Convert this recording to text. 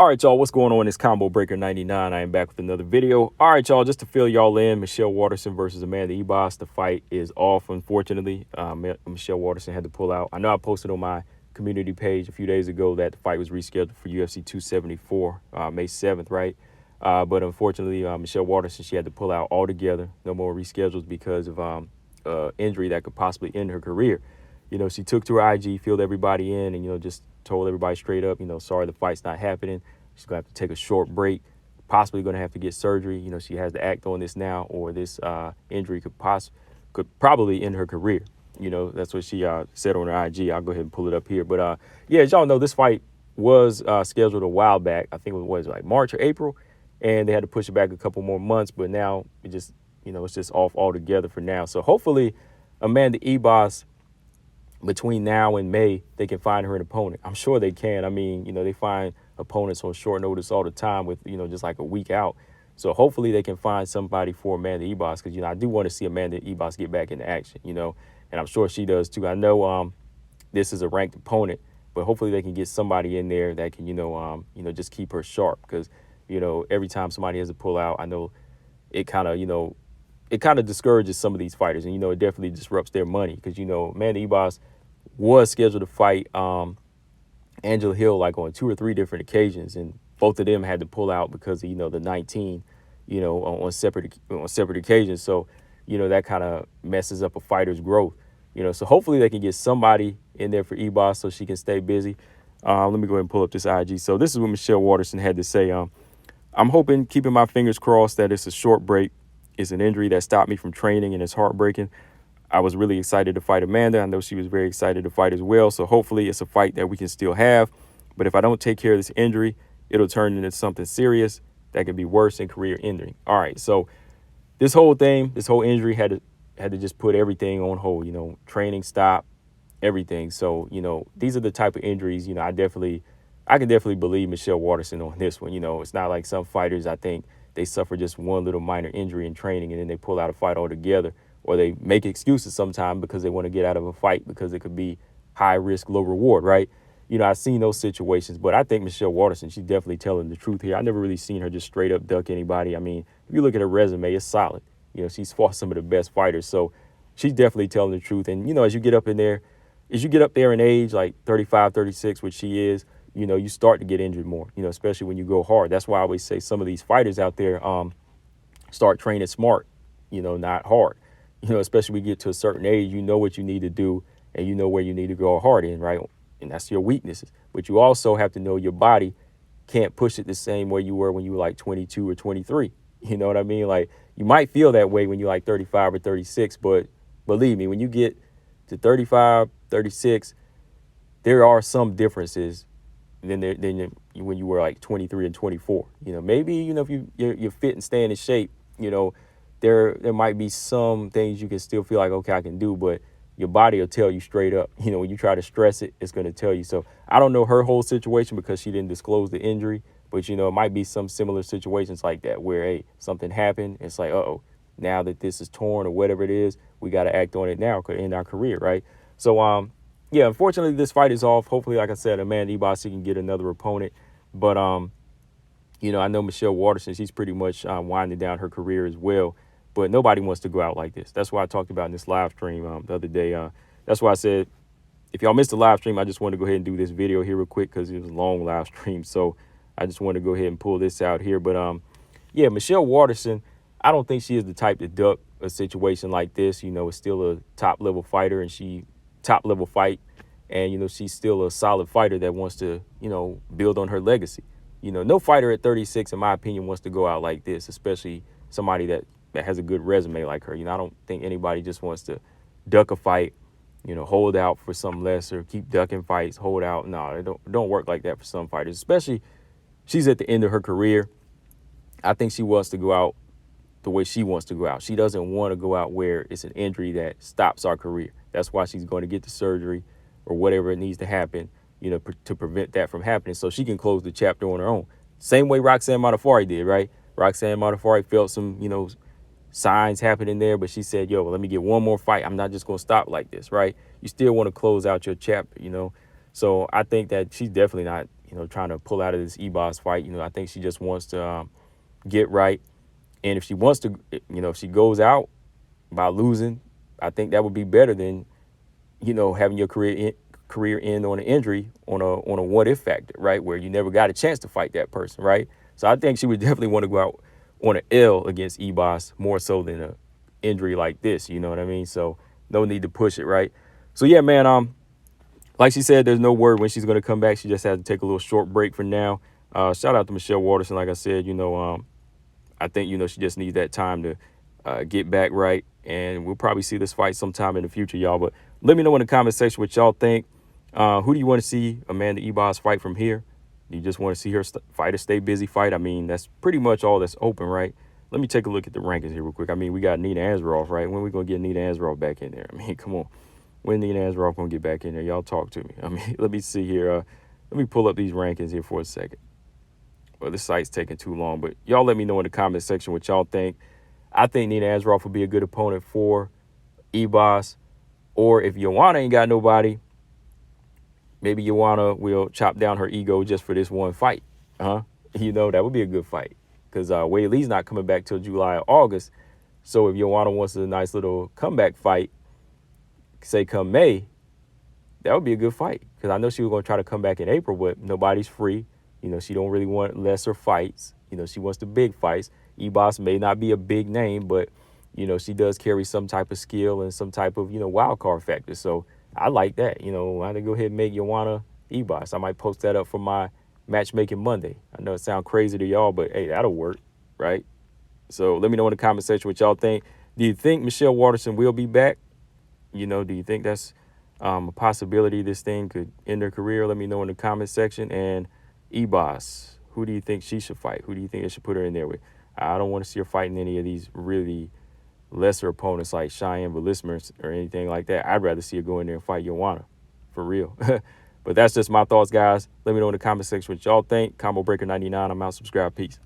All right, y'all, what's going on? It's Combo Breaker 99. I am back with another video. All right, y'all, just to fill y'all in, Michelle Waterson versus Amanda Ebos. The fight is off, unfortunately. Michelle Waterson had to pull out. I know I posted on my community page a few days ago that the fight was rescheduled for UFC 274, May 7th, right? But unfortunately, Michelle Waterson, she had to pull out altogether. No more reschedules because of injury that could possibly end her career. You know, she took to her IG, filled everybody in, and, just told everybody straight up, sorry, the fight's not happening. She's going to have to take a short break, possibly going to have to get surgery. She has to act on this now, or this injury could probably end her career. That's what she said on her IG. I'll go ahead and pull it up here. But, yeah, as y'all know, this fight was scheduled a while back. I think it was like March or April, and they had to push it back a couple more months. But now it just, it's just off altogether for now. So hopefully Amanda Ebos, between now and May, they can find her an opponent. I'm sure they can. I mean, they find opponents on short notice all the time with, just like a week out. So hopefully they can find somebody for Amanda Ebos because, I do want to see Amanda Ebos get back into action, and I'm sure she does too. I know this is a ranked opponent, but hopefully they can get somebody in there that can, just keep her sharp because, every time somebody has to pull out, I know it kind of, discourages some of these fighters, and it definitely disrupts their money because Amanda Ebos was scheduled to fight Angela Hill like on 2 or 3 different occasions, and both of them had to pull out because of the 19 on separate occasions. So that kind of messes up a fighter's growth. So hopefully they can get somebody in there for Ebos so she can stay busy. Let me go ahead and pull up this IG. So this is what Michelle Waterson had to say. I'm hoping, keeping my fingers crossed, that it's a short break. It's an injury that stopped me from training, and it's heartbreaking. I was really excited to fight Amanda. I know she was very excited to fight as well. So hopefully it's a fight that we can still have. But if I don't take care of this injury, it'll turn into something serious that could be worse than career ending. All right. So this whole injury had to just put everything on hold, training stop, everything. So, these are the type of injuries, I can definitely believe Michelle Waterson on this one. It's not like some fighters, I think, they suffer just one little minor injury in training and then they pull out a fight altogether, or they make excuses sometimes because they want to get out of a fight because it could be high risk, low reward, right? I've seen those situations, but I think Michelle Waterson, she's definitely telling the truth here. I never really seen her just straight up duck anybody. I mean, if you look at her resume, it's solid. She's fought some of the best fighters, so she's definitely telling the truth. And, as you get up there in age, like 35, 36, which she is, you start to get injured more, especially when you go hard. That's why I always say some of these fighters out there start training smart, not hard. Especially when you get to a certain age, you know what you need to do and you know where you need to go hard in, right? And that's your weaknesses. But you also have to know your body can't push it the same way you were when you were like 22 or 23. You know what I mean? Like, you might feel that way when you're like 35 or 36, but believe me, when you get to 35, 36, there are some differences than when you were like 23 and 24. Maybe, if you're fit and staying in shape, there might be some things you can still feel like, okay, I can do, but your body will tell you straight up. When you try to stress it, it's going to tell you. So I don't know her whole situation because she didn't disclose the injury, but, it might be some similar situations like that where, hey, something happened. It's like, uh-oh, now that this is torn or whatever it is, we got to act on it now in our career, right? So, yeah, unfortunately, this fight is off. Hopefully, like I said, Amanda Ebos can get another opponent. But, I know Michelle Waterson, she's pretty much winding down her career as well. But nobody wants to go out like this. That's why I talked about in this live stream the other day. That's why I said, if y'all missed the live stream, I just want to go ahead and do this video here real quick because it was a long live stream. So I just want to go ahead and pull this out here. But, yeah, Michelle Waterson, I don't think she is the type to duck a situation like this. It's still a top-level fighter, and top-level fight. And, she's still a solid fighter that wants to, build on her legacy. No fighter at 36, in my opinion, wants to go out like this, especially somebody that has a good resume like her. I don't think anybody just wants to duck a fight, hold out for some lesser, keep ducking fights, hold out. No, it don't work like that for some fighters, especially she's at the end of her career. I think she wants to go out the way she wants to go out. She doesn't want to go out where it's an injury that stops our career. That's why she's going to get the surgery or whatever it needs to happen, to prevent that from happening so she can close the chapter on her own. Same way Roxanne Modafferi did, right? Roxanne Modafferi felt some, signs happening there, but she said, yo, well, let me get one more fight. I'm not just going to stop like this, right? You still want to close out your chapter, So I think that she's definitely not, trying to pull out of this Ebos fight. I think she just wants to get right. And if she wants to, if she goes out by losing, I think that would be better than, having your career end on an injury on a what if factor, right? Where you never got a chance to fight that person, right? So I think she would definitely want to go out on an L against Ebos more so than a injury like this. You know what I mean? So no need to push it, right? So yeah, man. Like she said, there's no word when she's going to come back. She just had to take a little short break for now. Shout out to Michelle Waterson. Like I said, I think, she just needs that time to get back right. And we'll probably see this fight sometime in the future, y'all. But let me know in the comment section what y'all think. Who do you want to see Amanda Ebos fight from here? Do you just want to see her fight a stay busy fight? I mean, that's pretty much all that's open, right? Let me take a look at the rankings here real quick. I mean, we got Nina Ansaroff, right? When are we going to get Nina Ansaroff back in there? I mean, come on. When Nina Ansaroff going to get back in there? Y'all talk to me. I mean, let me see here. Let me pull up these rankings here for a second. Well, this site's taking too long, but y'all let me know in the comment section what y'all think. I think Nina Ansaroff would be a good opponent for Ebos. Or if Wmma ain't got nobody, maybe Wmma will chop down her ego just for this one fight. That would be a good fight. Because Wei Lee's not coming back till July or August. So if Wmma wants a nice little comeback fight, say come May, that would be a good fight. Because I know she was going to try to come back in April, but nobody's free. She don't really want lesser fights. She wants the big fights. Ebos may not be a big name, but, she does carry some type of skill and some type of, wild card factor. So I like that. I had to go ahead and make Wmma Ebos. I might post that up for my matchmaking Monday. I know it sounds crazy to y'all, but hey, that'll work, right? So let me know in the comment section what y'all think. Do you think Michelle Waterson will be back? Do you think that's a possibility this thing could end her career? Let me know in the comment section. And Ebos, who do you think she should fight? Who do you think they should put her in there with? I don't want to see her fighting any of these really lesser opponents like Cheyenne Velismer or anything like that. I'd rather see her go in there and fight Wmma, for real. But that's just my thoughts, guys. Let me know in the comment section what y'all think. Combo Breaker 99. I'm out. Subscribe. Peace.